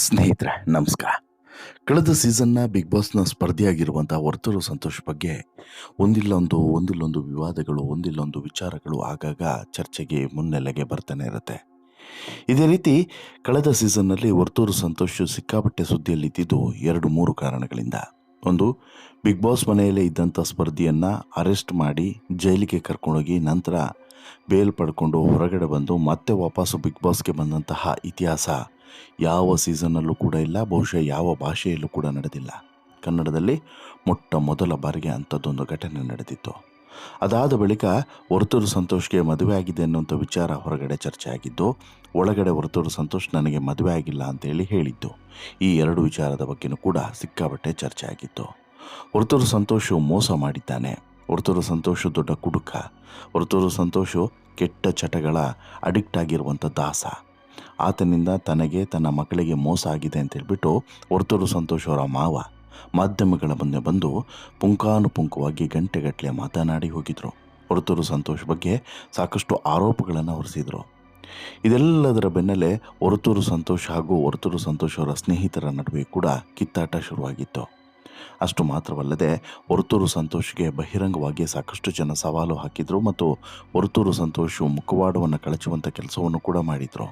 ಸ್ನೇಹಿತರೆ ನಮಸ್ಕಾರ. ಕಳೆದ ಸೀಸನ್ನ ಬಿಗ್ ಬಾಸ್ನ ಸ್ಪರ್ಧಿಯಾಗಿರುವಂಥ ವರ್ತೂರು ಸಂತೋಷ್ ಬಗ್ಗೆ ಒಂದಿಲ್ಲೊಂದು ವಿವಾದಗಳು, ಒಂದಿಲ್ಲೊಂದು ವಿಚಾರಗಳು ಆಗಾಗ ಚರ್ಚೆಗೆ ಮುನ್ನೆಲೆಗೆ ಬರ್ತಾನೆ ಇರುತ್ತೆ. ಇದೇ ರೀತಿ ಕಳೆದ ಸೀಸನ್ನಲ್ಲಿ ವರ್ತೂರು ಸಂತೋಷ್ ಸಿಕ್ಕಾಪಟ್ಟೆ ಸುದ್ದಿಯಲ್ಲಿದ್ದಿದ್ದು 2-3 ಕಾರಣಗಳಿಂದ. ಒಂದು, ಬಿಗ್ ಬಾಸ್ ಮನೆಯಲ್ಲೇ ಇದ್ದಂಥ ಸ್ಪರ್ಧಿಯನ್ನು ಅರೆಸ್ಟ್ ಮಾಡಿ ಜೈಲಿಗೆ ಕರ್ಕೊಂಡೋಗಿ ನಂತರ ಬೇಲ್ ಪಡ್ಕೊಂಡು ಹೊರಗಡೆ ಬಂದು ಮತ್ತೆ ವಾಪಸ್ಸು ಬಿಗ್ ಬಾಸ್ಗೆ ಬಂದಂತಹ ಇತಿಹಾಸ ಯಾವ ಸೀಸನ್ನಲ್ಲೂ ಕೂಡ ಇಲ್ಲ, ಬಹುಶಃ ಯಾವ ಭಾಷೆಯಲ್ಲೂ ಕೂಡ ನಡೆದಿಲ್ಲ. ಕನ್ನಡದಲ್ಲಿ ಮೊಟ್ಟ ಮೊದಲ ಬಾರಿಗೆ ಅಂಥದ್ದೊಂದು ಘಟನೆ ನಡೆದಿತ್ತು. ಅದಾದ ಬಳಿಕ ವರ್ತೂರು ಸಂತೋಷ್ಗೆ ಮದುವೆ ಆಗಿದೆ ಅನ್ನುವಂಥ ವಿಚಾರ ಹೊರಗಡೆ ಚರ್ಚೆ ಆಗಿದ್ದು, ಒಳಗಡೆ ವರ್ತೂರು ಸಂತೋಷ್ ನನಗೆ ಮದುವೆ ಆಗಿಲ್ಲ ಅಂತೇಳಿ ಹೇಳಿದ್ದು. ಈ 2 ವಿಚಾರದ ಬಗ್ಗೆನೂ ಕೂಡ ಸಿಕ್ಕಾಬಟ್ಟೆ ಚರ್ಚೆ ಆಗಿತ್ತು. ವರ್ತೂರು ಸಂತೋಷು ಮೋಸ ಮಾಡಿದ್ದಾನೆ, ವರ್ತೂರು ಸಂತೋಷು ದೊಡ್ಡ ಕುಡುಕ, ವರ್ತೂರು ಸಂತೋಷು ಕೆಟ್ಟ ಚಟಗಳ ಅಡಿಕ್ಟ್ ಆಗಿರುವಂಥ ದಾಸ, ಆತನಿಂದ ತನಗೆ ತನ್ನ ಮಕ್ಕಳಿಗೆ ಮೋಸ ಆಗಿದೆ ಅಂತೇಳ್ಬಿಟ್ಟು ವರ್ತೂರು ಸಂತೋಷ್ ಅವರ ಮಾವ ಮಾಧ್ಯಮಗಳ ಮುಂದೆ ಬಂದು ಪುಂಖಾನುಪುಂಖವಾಗಿ ಗಂಟೆಗಟ್ಟಲೆ ಮಾತನಾಡಿ ಹೋಗಿದ್ರು. ವರ್ತೂರು ಸಂತೋಷ್ ಬಗ್ಗೆ ಸಾಕಷ್ಟು ಆರೋಪಗಳನ್ನು ಹೊರಿಸಿದರು. ಇದೆಲ್ಲದರ ಬೆನ್ನಲ್ಲೇ ವರ್ತೂರು ಸಂತೋಷ್ ಹಾಗೂ ವರ್ತೂರು ಸಂತೋಷ್ ಅವರ ಸ್ನೇಹಿತರ ನಡುವೆ ಕೂಡ ಕಿತ್ತಾಟ ಶುರುವಾಗಿತ್ತು. ಅಷ್ಟು ಮಾತ್ರವಲ್ಲದೆ ವರ್ತೂರು ಸಂತೋಷ್ಗೆ ಬಹಿರಂಗವಾಗಿ ಸಾಕಷ್ಟು ಜನ ಸವಾಲು ಹಾಕಿದರು ಮತ್ತು ವರ್ತೂರು ಸಂತೋಷ್ ಮುಖವಾಡವನ್ನು ಕಳಚುವಂಥ ಕೆಲಸವನ್ನು ಕೂಡ ಮಾಡಿದರು.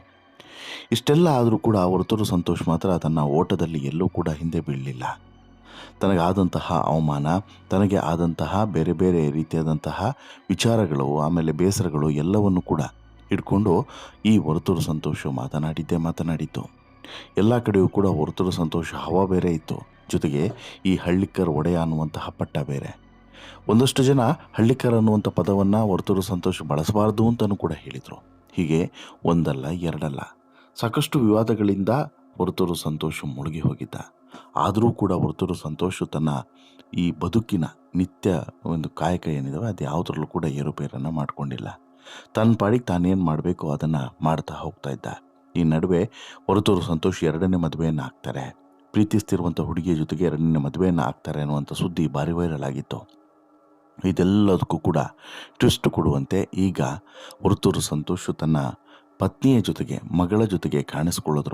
ಇಷ್ಟೆಲ್ಲ ಆದರೂ ಕೂಡ ವರ್ತೂರು ಸಂತೋಷ್ ಮಾತ್ರ ತನ್ನ ಓಟದಲ್ಲಿ ಎಲ್ಲೂ ಕೂಡ ಹಿಂದೆ ಬೀಳಲಿಲ್ಲ. ತನಗಾದಂತಹ ಅವಮಾನ, ತನಗೆ ಆದಂತಹ ಬೇರೆ ಬೇರೆ ರೀತಿಯಾದಂತಹ ವಿಚಾರಗಳು, ಆಮೇಲೆ ಬೇಸರಗಳು ಎಲ್ಲವನ್ನು ಕೂಡ ಇಟ್ಕೊಂಡು ಈ ವರ್ತೂರು ಸಂತೋಷ ಮಾತನಾಡಿದ್ದು. ಎಲ್ಲ ಕಡೆಯೂ ಕೂಡ ವರ್ತೂರು ಸಂತೋಷ ಹವಾ ಬೇರೆ ಇತ್ತು. ಜೊತೆಗೆ ಈ ಹಳ್ಳಿಕರ್ ಒಡೆಯ ಅನ್ನುವಂತಹ ಪಟ್ಟ ಬೇರೆ. ಒಂದಷ್ಟು ಜನ ಹಳ್ಳಿಕರ್ ಅನ್ನುವಂಥ ಪದವನ್ನು ವರ್ತೂರು ಸಂತೋಷ್ ಬಳಸಬಾರ್ದು ಅಂತಲೂ ಕೂಡ ಹೇಳಿದರು. ಹೀಗೆ ಒಂದಲ್ಲ ಎರಡಲ್ಲ ಸಾಕಷ್ಟು ವಿವಾದಗಳಿಂದ ವರ್ತೂರು ಸಂತೋಷ್ ಮುಳುಗಿ ಹೋಗಿದ್ದ. ಆದರೂ ಕೂಡ ವರ್ತೂರು ಸಂತೋಷ್ ತನ್ನ ಈ ಬದುಕಿನ ನಿತ್ಯ ಒಂದು ಕಾಯಕ ಏನಿದಾವೆ ಅದು ಯಾವುದ್ರಲ್ಲೂ ಕೂಡ ಏರುಪೇರನ್ನು ಮಾಡಿಕೊಂಡಿಲ್ಲ. ತನ್ನ ಪಾಡಿಗೆ ತಾನೇನು ಮಾಡಬೇಕು ಅದನ್ನು ಮಾಡ್ತಾ ಹೋಗ್ತಾ ಇದ್ದ. ಈ ನಡುವೆ ವರ್ತೂರು ಸಂತೋಷ್ 2ನೇ ಮದುವೆಯನ್ನು ಆಗ್ತಾರೆ. ಪ್ರೀತಿಸ್ತಿರುವಂಥ ಹುಡುಗಿಯ ಜೊತೆಗೆ 2ನೇ ಮದುವೆಯನ್ನು ಆಗ್ತಾರೆ ಅನ್ನುವಂಥ ಸುದ್ದಿ ಭಾರಿ ವೈರಲ್ ಆಗಿತ್ತು. ಇದೆಲ್ಲದಕ್ಕೂ ಕೂಡ ಟ್ವಿಸ್ಟ್ ಕೊಡುವಂತೆ ಈಗ ವರ್ತೂರು ಸಂತೋಷ್ ತನ್ನ ಪತ್ನಿಯ ಜೊತೆಗೆ, ಮಗಳ ಜೊತೆಗೆ ಕಾಣಿಸಿಕೊಳ್ಳೋದ್ರ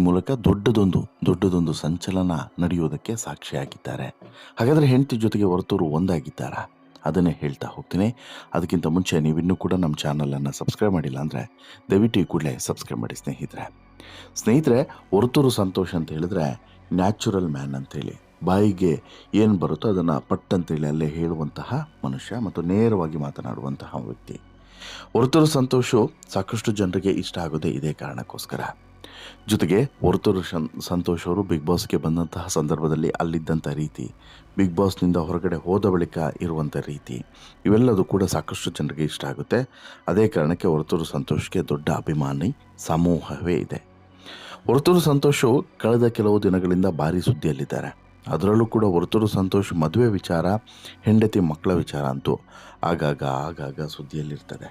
ಮೂಲಕ ದೊಡ್ಡದೊಂದು ಸಂಚಲನ ನಡೆಯುವುದಕ್ಕೆ ಸಾಕ್ಷಿಯಾಗಿದ್ದಾರೆ. ಹಾಗಾದರೆ ಹೆಂಡತಿ ಜೊತೆಗೆ ವರ್ತೂರು ಒಂದಾಗಿದ್ದಾರಾ? ಅದನ್ನೇ ಹೇಳ್ತಾ ಹೋಗ್ತೀನಿ. ಅದಕ್ಕಿಂತ ಮುಂಚೆ ನೀವಿನ್ನೂ ಕೂಡ ನಮ್ಮ ಚಾನಲನ್ನು ಸಬ್ಸ್ಕ್ರೈಬ್ ಮಾಡಿಲ್ಲ ಅಂದರೆ ದಯವಿಟ್ಟು ಈ ಕೂಡಲೇ ಸಬ್ಸ್ಕ್ರೈಬ್ ಮಾಡಿ ಸ್ನೇಹಿತರೆ. ವರ್ತೂರು ಸಂತೋಷ್ ಅಂತ ಹೇಳಿದ್ರೆ ನ್ಯಾಚುರಲ್ ಮ್ಯಾನ್ ಅಂತೇಳಿ, ಬಾಯಿಗೆ ಏನು ಬರುತ್ತೋ ಅದನ್ನು ಪಟ್ಟಂತೇಳಿ ಅಲ್ಲೇ ಹೇಳುವಂತಹ ಮನುಷ್ಯ ಮತ್ತು ನೇರವಾಗಿ ಮಾತನಾಡುವಂತಹ ವ್ಯಕ್ತಿ. ವರ್ತೂರು ಸಂತೋಷು ಸಾಕಷ್ಟು ಜನರಿಗೆ ಇಷ್ಟ ಆಗೋದೇ ಇದೇ ಕಾರಣಕ್ಕೋಸ್ಕರ. ಜೊತೆಗೆ ವರ್ತೂರು ಸಂತೋಷ್ ಅವರು ಬಿಗ್ ಬಾಸ್ಗೆ ಬಂದಂತಹ ಸಂದರ್ಭದಲ್ಲಿ ಅಲ್ಲಿದ್ದಂಥ ರೀತಿ, ಬಿಗ್ ಬಾಸ್ನಿಂದ ಹೊರಗಡೆ ಹೋದ ಬಳಿಕ ಇರುವಂಥ ರೀತಿ, ಇವೆಲ್ಲದೂ ಕೂಡ ಸಾಕಷ್ಟು ಜನರಿಗೆ ಇಷ್ಟ ಆಗುತ್ತೆ. ಅದೇ ಕಾರಣಕ್ಕೆ ವರ್ತೂರು ಸಂತೋಷ್ಗೆ ದೊಡ್ಡ ಅಭಿಮಾನಿ ಸಮೂಹವೇ ಇದೆ. ವರ್ತೂರು ಸಂತೋಷು ಕಳೆದ ಕೆಲವು ದಿನಗಳಿಂದ ಭಾರಿ ಸುದ್ದಿಯಲ್ಲಿದ್ದಾರೆ. ಅದರಲ್ಲೂ ಕೂಡ ವರ್ತೂರು ಸಂತೋಷ್ ಮದುವೆ ವಿಚಾರ, ಹೆಂಡತಿ ಮಕ್ಕಳ ವಿಚಾರ ಅಂತೂ ಆಗಾಗ ಸುದ್ದಿಯಲ್ಲಿರ್ತದೆ.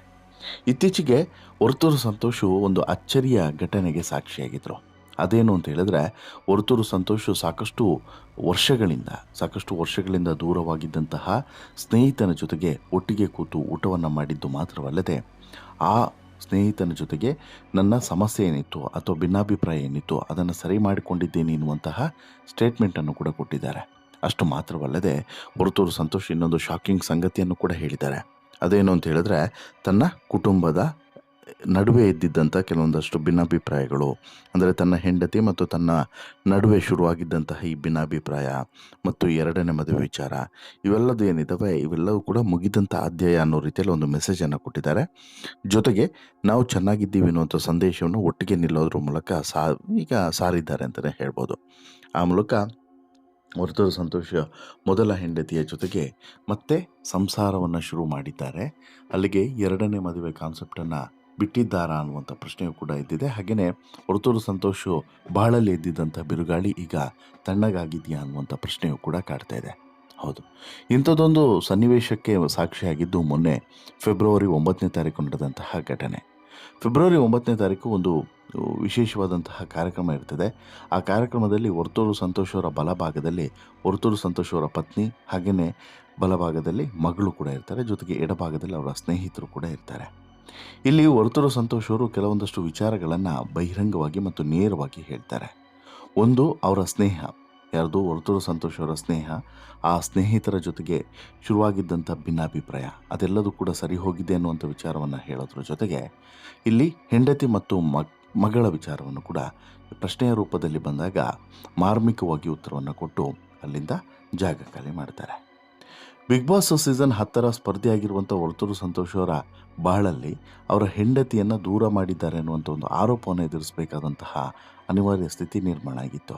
ಇತ್ತೀಚೆಗೆ ವರ್ತೂರು ಸಂತೋಷು ಒಂದು ಅಚ್ಚರಿಯ ಘಟನೆಗೆ ಸಾಕ್ಷಿಯಾಗಿದ್ದರು. ಅದೇನು ಅಂತ ಹೇಳಿದ್ರೆ, ವರ್ತೂರು ಸಂತೋಷು ಸಾಕಷ್ಟು ವರ್ಷಗಳಿಂದ ದೂರವಾಗಿದ್ದಂತಹ ಸ್ನೇಹಿತನ ಜೊತೆಗೆ ಒಟ್ಟಿಗೆ ಕೂತು ಊಟವನ್ನು ಮಾಡಿದ್ದು ಮಾತ್ರವಲ್ಲದೆ, ಆ ಸ್ನೇಹಿತನ ಜೊತೆಗೆ ನನ್ನ ಸಮಸ್ಯೆ ಏನಿತ್ತು ಅಥವಾ ಭಿನ್ನಾಭಿಪ್ರಾಯ ಏನಿತ್ತು ಅದನ್ನು ಸರಿ ಮಾಡಿಕೊಂಡಿದ್ದೇನೆ ಎನ್ನುವಂತಹ ಸ್ಟೇಟ್ಮೆಂಟನ್ನು ಕೂಡ ಕೊಟ್ಟಿದ್ದಾರೆ. ಅಷ್ಟು ಮಾತ್ರವಲ್ಲದೆ ವರ್ತೂರು ಸಂತೋಷ್ ಇನ್ನೊಂದು ಶಾಕಿಂಗ್ ಸಂಗತಿಯನ್ನು ಕೂಡ ಹೇಳಿದ್ದಾರೆ. ಅದೇನು ಅಂತ ಹೇಳಿದ್ರೆ, ತನ್ನ ಕುಟುಂಬದ ನಡುವೆ ಇದ್ದಿದ್ದಂಥ ಕೆಲವೊಂದಷ್ಟು ಭಿನ್ನಾಭಿಪ್ರಾಯಗಳು, ಅಂದರೆ ತನ್ನ ಹೆಂಡತಿ ಮತ್ತು ತನ್ನ ನಡುವೆ ಶುರುವಾಗಿದ್ದಂತಹ ಈ ಭಿನ್ನಾಭಿಪ್ರಾಯ ಮತ್ತು 2ನೇ ಮದುವೆ ವಿಚಾರ, ಇವೆಲ್ಲದು ಏನಿದ್ದಾವೆ ಇವೆಲ್ಲವೂ ಕೂಡ ಮುಗಿದಂಥ ಅಧ್ಯಾಯ ಅನ್ನೋ ರೀತಿಯಲ್ಲಿ ಒಂದು ಮೆಸೇಜನ್ನು ಕೊಟ್ಟಿದ್ದಾರೆ. ಜೊತೆಗೆ ನಾವು ಚೆನ್ನಾಗಿದ್ದೀವಿ ಅನ್ನುವಂಥ ಸಂದೇಶವನ್ನು ಒಟ್ಟಿಗೆ ನಿಲ್ಲೋದ್ರ ಮೂಲಕ ಈಗ ಸಾರಿದ್ದಾರೆ ಅಂತಲೇ ಹೇಳ್ಬೋದು. ಆ ಮೂಲಕ ವರ್ತೂರು ಸಂತೋಷ ಮೊದಲ ಹೆಂಡತಿಯ ಜೊತೆಗೆ ಮತ್ತೆ ಸಂಸಾರವನ್ನು ಶುರು ಮಾಡಿದ್ದಾರೆ. ಅಲ್ಲಿಗೆ 2ನೇ ಮದುವೆ ಕಾನ್ಸೆಪ್ಟನ್ನು ಬಿಟ್ಟಿದ್ದಾರಾ ಅನ್ನುವಂಥ ಪ್ರಶ್ನೆಯೂ ಕೂಡ ಇದ್ದಿದೆ. ಹಾಗೆಯೇ ವರ್ತೂರು ಸಂತೋಷು ಬಾಳಲ್ಲಿ ಎದ್ದಿದ್ದಂಥ ಬಿರುಗಾಳಿ ಈಗ ತಣ್ಣಗಾಗಿದೆಯಾ ಅನ್ನುವಂಥ ಪ್ರಶ್ನೆಯೂ ಕೂಡ ಕಾಡ್ತಾ ಇದೆ. ಹೌದು, ಇಂಥದ್ದೊಂದು ಸನ್ನಿವೇಶಕ್ಕೆ ಸಾಕ್ಷಿಯಾಗಿದ್ದು ಮೊನ್ನೆ ಫೆಬ್ರವರಿ 9ನೇ ತಾರೀಕು ನಡೆದಂತಹ ಘಟನೆ. ಫೆಬ್ರವರಿ 9ನೇ ತಾರೀಕು ಒಂದು ವಿಶೇಷವಾದಂತಹ ಕಾರ್ಯಕ್ರಮ ಇರ್ತದೆ. ಆ ಕಾರ್ಯಕ್ರಮದಲ್ಲಿ ವರ್ತೂರು ಸಂತೋಷ್ ಅವರ ಬಲಭಾಗದಲ್ಲಿ ವರ್ತೂರು ಸಂತೋಷ್ ಅವರ ಪತ್ನಿ, ಹಾಗೆಯೇ ಬಲಭಾಗದಲ್ಲಿ ಮಗಳು ಕೂಡ ಇರ್ತಾರೆ. ಜೊತೆಗೆ ಎಡಭಾಗದಲ್ಲಿ ಅವರ ಸ್ನೇಹಿತರು ಕೂಡ ಇರ್ತಾರೆ. ಇಲ್ಲಿ ವರ್ತೂರು ಸಂತೋಷ್ ಅವರು ಕೆಲವೊಂದಷ್ಟು ವಿಚಾರಗಳನ್ನು ಬಹಿರಂಗವಾಗಿ ಮತ್ತು ನೇರವಾಗಿ ಹೇಳ್ತಾರೆ. ಒಂದು, ಅವರ ಸ್ನೇಹ, ಯಾರ್ದು ವರ್ತೂರು ಸಂತೋಷ್ ಅವರ ಸ್ನೇಹ, ಆ ಸ್ನೇಹಿತರ ಜೊತೆಗೆ ಶುರುವಾಗಿದ್ದಂಥ ಭಿನ್ನಾಭಿಪ್ರಾಯ ಅದೆಲ್ಲದೂ ಕೂಡ ಸರಿ ಹೋಗಿದೆ ಅನ್ನುವಂಥ ವಿಚಾರವನ್ನು ಹೇಳೋದ್ರ ಜೊತೆಗೆ ಇಲ್ಲಿ ಹೆಂಡತಿ ಮತ್ತು ಮಗಳ ವಿಚಾರವನ್ನು ಕೂಡ ಪ್ರಶ್ನೆಯ ರೂಪದಲ್ಲಿ ಬಂದಾಗ ಮಾರ್ಮಿಕವಾಗಿ ಉತ್ತರವನ್ನು ಕೊಟ್ಟು ಅಲ್ಲಿಂದ ಜಾಗ ಖಾಲಿ ಮಾಡ್ತಾರೆ. ಬಿಗ್ ಬಾಸ್ ಸೀಸನ್ 10 ಸ್ಪರ್ಧೆಯಾಗಿರುವಂಥ ವರ್ತೂರು ಸಂತೋಷ್ ಅವರ ಬಾಳಲ್ಲಿ ಅವರ ಹೆಂಡತಿಯನ್ನು ದೂರ ಮಾಡಿದ್ದಾರೆ ಅನ್ನುವಂಥ ಒಂದು ಆರೋಪವನ್ನು ಎದುರಿಸಬೇಕಾದಂತಹ ಅನಿವಾರ್ಯ ಸ್ಥಿತಿ ನಿರ್ಮಾಣ ಆಗಿತ್ತು.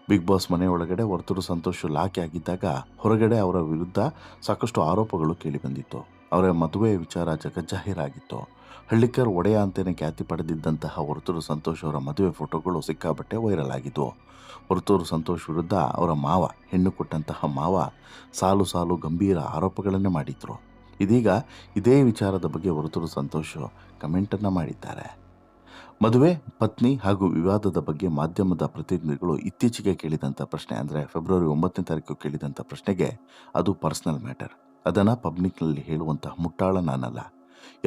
ಬಿಗ್ ಬಾಸ್ ಮನೆ ಒಳಗಡೆ ವರ್ತೂರು ಸಂತೋಷ್ ಲಾಕ್ ಆಗಿದ್ದಾಗ ಹೊರಗಡೆ ಅವರ ವಿರುದ್ಧ ಸಾಕಷ್ಟು ಆರೋಪಗಳು ಕೇಳಿಬಂದಿತ್ತು. ಅವರ ಮದುವೆಯ ವಿಚಾರ ಜಗಜ್ಜಾಹೀರಾಗಿತ್ತು. ಹಳ್ಳಿಕರ್ ಒಡೆಯ ಅಂತಲೇ ಖ್ಯಾತಿ ಪಡೆದಿದ್ದಂತಹ ವರ್ತೂರು ಸಂತೋಷ್ ಅವರ ಮದುವೆ ಫೋಟೋಗಳು ಸಿಕ್ಕಾಬಟ್ಟೆ ವೈರಲ್ ಆಗಿದ್ವು. ವರ್ತೂರು ಸಂತೋಷ್ ವಿರುದ್ಧ ಅವರ ಮಾವ, ಹೆಣ್ಣು ಕೊಟ್ಟಂತಹ ಮಾವ ಸಾಲು ಸಾಲು ಗಂಭೀರ ಆರೋಪಗಳನ್ನೇ ಮಾಡಿದ್ರು. ಇದೀಗ ಇದೇ ವಿಚಾರದ ಬಗ್ಗೆ ವರ್ತೂರು ಸಂತೋಷ್ ಕಮೆಂಟನ್ನು ಮಾಡಿದ್ದಾರೆ. ಮದುವೆ, ಪತ್ನಿ ಹಾಗೂ ವಿವಾದದ ಬಗ್ಗೆ ಮಾಧ್ಯಮದ ಪ್ರತಿನಿಧಿಗಳು ಇತ್ತೀಚೆಗೆ ಕೇಳಿದಂಥ ಪ್ರಶ್ನೆ, ಅಂದರೆ ಫೆಬ್ರವರಿ 9ನೇ ತಾರೀಕು ಕೇಳಿದಂಥ ಪ್ರಶ್ನೆಗೆ ಅದು ಪರ್ಸ್ನಲ್ ಮ್ಯಾಟರ್, ಅದನ್ನು ಪಬ್ಲಿಕ್ನಲ್ಲಿ ಹೇಳುವಂತಹ ಮುಟ್ಟಾಳ ನಾನಲ್ಲ.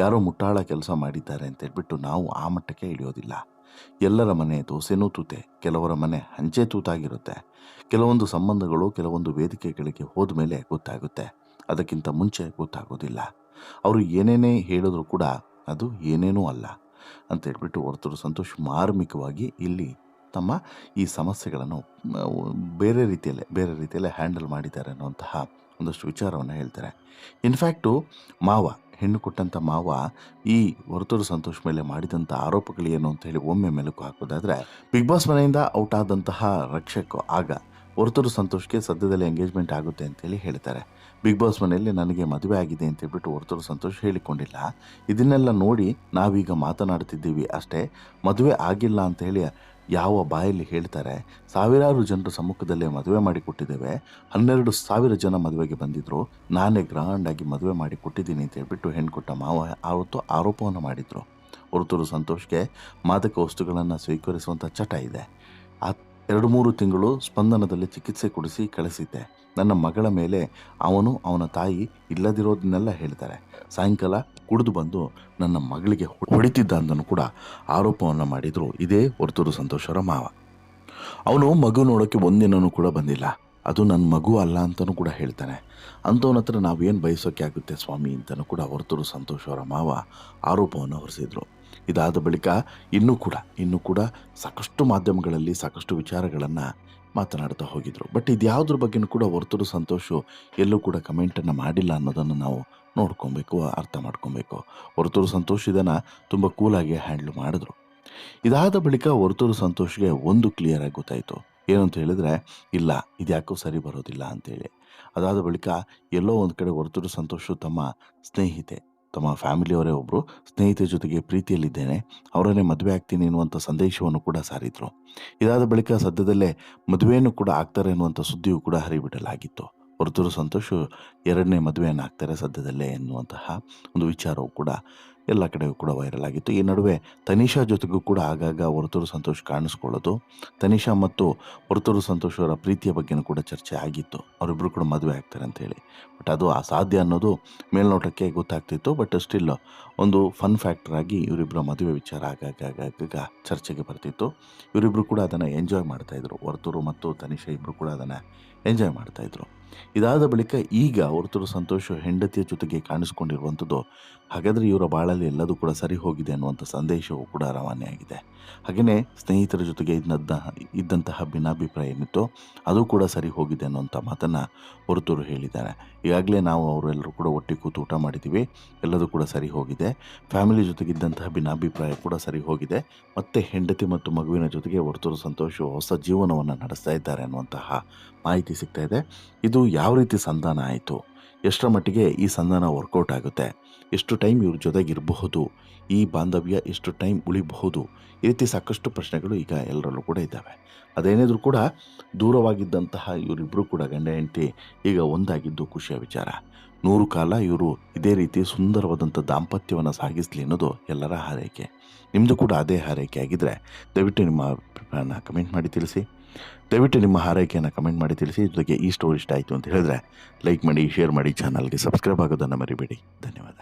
ಯಾರೋ ಮುಟ್ಟಾಳ ಕೆಲಸ ಮಾಡಿದ್ದಾರೆ ಅಂತ ಹೇಳ್ಬಿಟ್ಟು ನಾವು ಆ ಮಟ್ಟಕ್ಕೆ ಇಳಿಯೋದಿಲ್ಲ. ಎಲ್ಲರ ಮನೆ ದೋಸೆನೂ ತೂತೆ, ಕೆಲವರ ಮನೆ ಹಂಚೆ ತೂತಾಗಿರುತ್ತೆ. ಕೆಲವೊಂದು ಸಂಬಂಧಗಳು ಕೆಲವೊಂದು ವೇದಿಕೆಗಳಿಗೆ ಹೋದ ಮೇಲೆ ಗೊತ್ತಾಗುತ್ತೆ, ಅದಕ್ಕಿಂತ ಮುಂಚೆ ಗೊತ್ತಾಗೋದಿಲ್ಲ. ಅವರು ಏನೇನೇ ಹೇಳಿದ್ರು ಕೂಡ ಅದು ಏನೇನೂ ಅಲ್ಲ ಅಂತ ಹೇಳ್ಬಿಟ್ಟು ವರ್ತೂರು ಸಂತೋಷ್ ಮಾರ್ಮಿಕವಾಗಿ ಇಲ್ಲಿ ತಮ್ಮ ಈ ಸಮಸ್ಯೆಗಳನ್ನು ಬೇರೆ ರೀತಿಯಲ್ಲೇ ಹ್ಯಾಂಡಲ್ ಮಾಡಿದ್ದಾರೆ ಅನ್ನುವಂತಹ ಒಂದಷ್ಟು ವಿಚಾರವನ್ನು ಹೇಳ್ತಾರೆ. ಇನ್ಫ್ಯಾಕ್ಟು ಮಾವ, ಹೆಣ್ಣು ಕೊಟ್ಟಂಥ ಮಾವ ಈ ವರ್ತೂರು ಸಂತೋಷ್ ಮೇಲೆ ಮಾಡಿದಂಥ ಆರೋಪಗಳೇನು ಅಂತ ಹೇಳಿ ಒಮ್ಮೆ ಮೆಲುಕು ಹಾಕೋದಾದರೆ, ಬಿಗ್ ಬಾಸ್ ಮನೆಯಿಂದ ಔಟ್ ಆದಂತಹ ರಕ್ಷಕ್ ಆಗ ವರ್ತೂರು ಸಂತೋಷ್ಗೆ ಸದ್ಯದಲ್ಲೇ ಎಂಗೇಜ್ಮೆಂಟ್ ಆಗುತ್ತೆ ಅಂತೇಳಿ ಹೇಳ್ತಾರೆ. ಬಿಗ್ ಬಾಸ್ ಮನೆಯಲ್ಲಿ ನನಗೆ ಮದುವೆ ಆಗಿದೆ ಅಂತ ಹೇಳ್ಬಿಟ್ಟು ವರ್ತೂರು ಸಂತೋಷ್ ಹೇಳಿಕೊಂಡಿಲ್ಲ. ಇದನ್ನೆಲ್ಲ ನೋಡಿ ನಾವೀಗ ಮಾತನಾಡ್ತಿದ್ದೀವಿ ಅಷ್ಟೇ. ಮದುವೆ ಆಗಿಲ್ಲ ಅಂತ ಹೇಳಿ ಯಾವ ಬಾಯಲ್ಲಿ ಹೇಳ್ತಾರೆ? ಸಾವಿರಾರು ಜನರ ಸಮ್ಮುಖದಲ್ಲೇ ಮದುವೆ ಮಾಡಿ ಕೊಟ್ಟಿದ್ದೇವೆ. 12,000 ಜನ ಮದುವೆಗೆ ಬಂದಿದ್ದರು. ನಾನೇ ಗ್ರ್ಯಾಂಡಾಗಿ ಮದುವೆ ಮಾಡಿ ಕೊಟ್ಟಿದ್ದೀನಿ ಅಂತ ಹೇಳ್ಬಿಟ್ಟು ಹೆಣ್ಣು ಕೊಟ್ಟ ಮಾವ ಆವತ್ತು ಆರೋಪವನ್ನು ಮಾಡಿದರು. ವರ್ತೂರು ಸಂತೋಷ್ಗೆ ಮಾದಕ ವಸ್ತುಗಳನ್ನು ಸ್ವೀಕರಿಸುವಂಥ ಚಟ ಇದೆ. 2-3 ತಿಂಗಳು ಸ್ಪಂದನದಲ್ಲಿ ಚಿಕಿತ್ಸೆ ಕೊಡಿಸಿ ಕಳಿಸಿದ್ದೆ. ನನ್ನ ಮಗಳ ಮೇಲೆ ಅವನ ತಾಯಿ ಇಲ್ಲದಿರೋದನ್ನೆಲ್ಲ ಹೇಳ್ತಾರೆ. ಸಾಯಂಕಾಲ ಕುಡಿದು ಬಂದು ನನ್ನ ಮಗಳಿಗೆ ಹೊಡಿತಿದ್ದ ಅಂತಲೂ ಕೂಡ ಆರೋಪವನ್ನು ಮಾಡಿದರು ಇದೇ ವರ್ತೂರು ಸಂತೋಷ್ ಅವರ ಮಾವ. ಅವನು ಮಗು ನೋಡೋಕ್ಕೆ ಒಂದಿನೂ ಕೂಡ ಬಂದಿಲ್ಲ, ಅದು ನನ್ನ ಮಗು ಅಲ್ಲ ಅಂತಲೂ ಕೂಡ ಹೇಳ್ತಾನೆ. ಅಂಥವನ ಹತ್ರ ನಾವೇನು ಬಯಸೋಕ್ಕೆ ಆಗುತ್ತೆ ಸ್ವಾಮಿ ಅಂತಲೂ ಕೂಡ ವರ್ತೂರು ಸಂತೋಷ್ ಅವರ ಮಾವ ಆರೋಪವನ್ನು ಹೊರಿಸಿದರು. ಇದಾದ ಬಳಿಕ ಇನ್ನೂ ಕೂಡ ಸಾಕಷ್ಟು ಮಾಧ್ಯಮಗಳಲ್ಲಿ ಸಾಕಷ್ಟು ವಿಚಾರಗಳನ್ನು ಮಾತನಾಡ್ತಾ ಹೋಗಿದ್ರು. ಬಟ್ ಇದ್ಯಾವುದ್ರ ಬಗ್ಗೆನೂ ಕೂಡ ವರ್ತೂರು ಸಂತೋಷು ಎಲ್ಲೂ ಕೂಡ ಕಮೆಂಟನ್ನು ಮಾಡಿಲ್ಲ ಅನ್ನೋದನ್ನು ನಾವು ನೋಡ್ಕೊಬೇಕು, ಅರ್ಥ ಮಾಡ್ಕೊಬೇಕು. ವರ್ತೂರು ಸಂತೋಷ್ ಇದನ್ನು ತುಂಬ ಕೂಲಾಗಿ ಹ್ಯಾಂಡ್ಲ್ ಮಾಡಿದ್ರು. ಇದಾದ ಬಳಿಕ ವರ್ತೂರು ಸಂತೋಷ್ಗೆ ಒಂದು ಕ್ಲಿಯರಾಗಿ ಗೊತ್ತಾಯಿತು, ಏನು ಅಂತ ಹೇಳಿದ್ರೆ, ಇಲ್ಲ ಇದ್ಯಾಕೋ ಸರಿ ಬರೋದಿಲ್ಲ ಅಂತೇಳಿ. ಅದಾದ ಬಳಿಕ ಎಲ್ಲೋ ಒಂದು ಕಡೆ ವರ್ತೂರು ಸಂತೋಷು ತಮ್ಮ ಸ್ನೇಹಿತೆ, ತಮ್ಮ ಫ್ಯಾಮಿಲಿಯವರೇ ಒಬ್ಬರು ಸ್ನೇಹಿತೆ ಜೊತೆಗೆ ಪ್ರೀತಿಯಲ್ಲಿದ್ದೇನೆ, ಅವರನ್ನೇ ಮದುವೆ ಆಗ್ತೀನಿ ಎನ್ನುವಂಥ ಸಂದೇಶವನ್ನು ಕೂಡ ಸಾರಿದ್ರು. ಇದಾದ ಬಳಿಕ ಸದ್ಯದಲ್ಲೇ ಮದುವೆಯನ್ನು ಕೂಡ ಆಗ್ತಾರೆ ಅನ್ನುವಂಥ ಸುದ್ದಿಯೂ ಕೂಡ ಹರಿಬಿಡಲಾಗಿತ್ತು. ವರ್ತೂರು ಸಂತೋಷ್ 2ನೇ ಮದುವೆಯನ್ನು ಆಗ್ತಾರೆ ಸದ್ಯದಲ್ಲೇ ಎನ್ನುವಂತಹ ಒಂದು ವಿಚಾರವು ಕೂಡ ಎಲ್ಲ ಕಡೆಯೂ ಕೂಡ ವೈರಲ್ ಆಗಿತ್ತು. ಈ ನಡುವೆ ತನಿಷಾ ಜೊತೆಗೂ ಕೂಡ ಆಗಾಗ ವರ್ತೂರು ಸಂತೋಷ್ ಕಾಣಿಸ್ಕೊಳ್ಳೋದು, ತನಿಷಾ ಮತ್ತು ವರ್ತೂರು ಸಂತೋಷ್ ಅವರ ಪ್ರೀತಿಯ ಬಗ್ಗೆನೂ ಕೂಡ ಚರ್ಚೆ ಆಗಿತ್ತು, ಅವರಿಬ್ಬರು ಕೂಡ ಮದುವೆ ಆಗ್ತಾರೆ ಅಂತೇಳಿ. ಬಟ್ ಅದು ಅಸಾಧ್ಯ ಅನ್ನೋದು ಮೇಲ್ನೋಟಕ್ಕೆ ಗೊತ್ತಾಗ್ತಿತ್ತು. ಬಟ್ ಸ್ಟಿಲ್ ಒಂದು ಫನ್ ಫ್ಯಾಕ್ಟರ್ ಆಗಿ ಇವರಿಬ್ಬರ ಮದುವೆ ವಿಚಾರ ಆಗಾಗ ಚರ್ಚೆಗೆ ಬರ್ತಿತ್ತು. ಇವರಿಬ್ಬರು ಕೂಡ ಅದನ್ನು ಎಂಜಾಯ್ ಮಾಡ್ತಾಯಿದ್ರು. ವರ್ತೂರು ಮತ್ತು ತನಿಷಾ ಇಬ್ಬರು ಕೂಡ ಅದನ್ನು ಎಂಜಾಯ್ ಮಾಡ್ತಾಯಿದ್ರು. ಇದಾದ ಬಳಿಕ ಈಗ ವರ್ತೂರು ಸಂತೋಷ್ ಹೆಂಡತಿಯ ಜೊತೆಗೆ ಕಾಣಿಸ್ಕೊಂಡಿರುವಂಥದ್ದು, ಹಾಗಾದರೆ ಇವರ ಬಾಳಲ್ಲಿ ಎಲ್ಲದೂ ಕೂಡ ಸರಿ ಹೋಗಿದೆ ಅನ್ನುವಂಥ ಸಂದೇಶವು ಕೂಡ ರವಾನೆಯಾಗಿದೆ. ಹಾಗೆಯೇ ಸ್ನೇಹಿತರ ಜೊತೆಗೆ ಇದ್ದಂತಹ ಭಿನ್ನಾಭಿಪ್ರಾಯ ಏನಿತ್ತು ಅದು ಕೂಡ ಸರಿ ಹೋಗಿದೆ ಅನ್ನುವಂಥ ಮಾತನ್ನು ವರ್ತೂರು ಹೇಳಿದ್ದಾರೆ. ಈಗಾಗಲೇ ನಾವು ಅವರೆಲ್ಲರೂ ಕೂಡ ಒಟ್ಟಿಗೆ ಕೂತು ಊಟ ಮಾಡಿದ್ದೀವಿ, ಎಲ್ಲದೂ ಕೂಡ ಸರಿ ಹೋಗಿದೆ. ಫ್ಯಾಮಿಲಿ ಜೊತೆಗಿದ್ದಂತಹ ಭಿನ್ನಾಭಿಪ್ರಾಯ ಕೂಡ ಸರಿ ಹೋಗಿದೆ. ಮತ್ತು ಹೆಂಡತಿ ಮತ್ತು ಮಗುವಿನ ಜೊತೆಗೆ ವರ್ತೂರು ಸಂತೋಷ್ ಹೊಸ ಜೀವನವನ್ನು ನಡೆಸ್ತಾ ಇದ್ದಾರೆ ಅನ್ನುವಂತಹ ಮಾಹಿತಿ ಸಿಗ್ತಾ ಇದೆ. ಇದು ಯಾವ ರೀತಿ ಸಂಧಾನ ಆಯಿತು, ಎಷ್ಟರ ಮಟ್ಟಿಗೆ ಈ ಸಂಧಾನ ವರ್ಕೌಟ್ ಆಗುತ್ತೆ, ಎಷ್ಟು ಟೈಮ್ ಇವ್ರ ಜೊತೆಗಿರಬಹುದು, ಈ ಬಾಂಧವ್ಯ ಎಷ್ಟು ಟೈಮ್ ಉಳಿಬಹುದು, ಈ ರೀತಿ ಸಾಕಷ್ಟು ಪ್ರಶ್ನೆಗಳು ಈಗ ಎಲ್ಲರಲ್ಲೂ ಕೂಡ ಇದ್ದಾವೆ. ಅದೇನಿದ್ರು ಕೂಡ ದೂರವಾಗಿದ್ದಂತಹ ಇವರಿಬ್ಬರು ಕೂಡ ಗಂಡ ಹೆಂಡತಿ ಈಗ ಒಂದಾಗಿದ್ದು ಖುಷಿಯ ವಿಚಾರ. 100 ಕಾಲ ಇವರು ಇದೇ ರೀತಿ ಸುಂದರವಾದಂಥ ದಾಂಪತ್ಯವನ್ನು ಸಾಗಿಸಲಿ ಅನ್ನೋದು ಎಲ್ಲರ ಹಾರೈಕೆ. ನಿಮ್ಮದು ಕೂಡ ಅದೇ ಹಾರೈಕೆ ಆಗಿದ್ದರೆ ದಯವಿಟ್ಟು ನಿಮ್ಮ ಅಭಿಪ್ರಾಯನ ಕಮೆಂಟ್ ಮಾಡಿ ತಿಳಿಸಿ. ದಯವಿಟ್ಟು ನಿಮ್ಮ ಹಾರೈಕೆಯನ್ನು ಕಮೆಂಟ್ ಮಾಡಿ ತಿಳಿಸಿ. ಜೊತೆಗೆ ಈ ಸ್ಟೋರಿ ಇಷ್ಟ ಆಯಿತು ಅಂತ ಹೇಳಿದ್ರೆ ಲೈಕ್ ಮಾಡಿ, ಶೇರ್ ಮಾಡಿ, ಚಾನಲ್ಗೆ ಸಬ್ಸ್ಕ್ರೈಬ್ ಆಗೋದನ್ನು ಮರಿಬೇಡಿ. ಧನ್ಯವಾದ.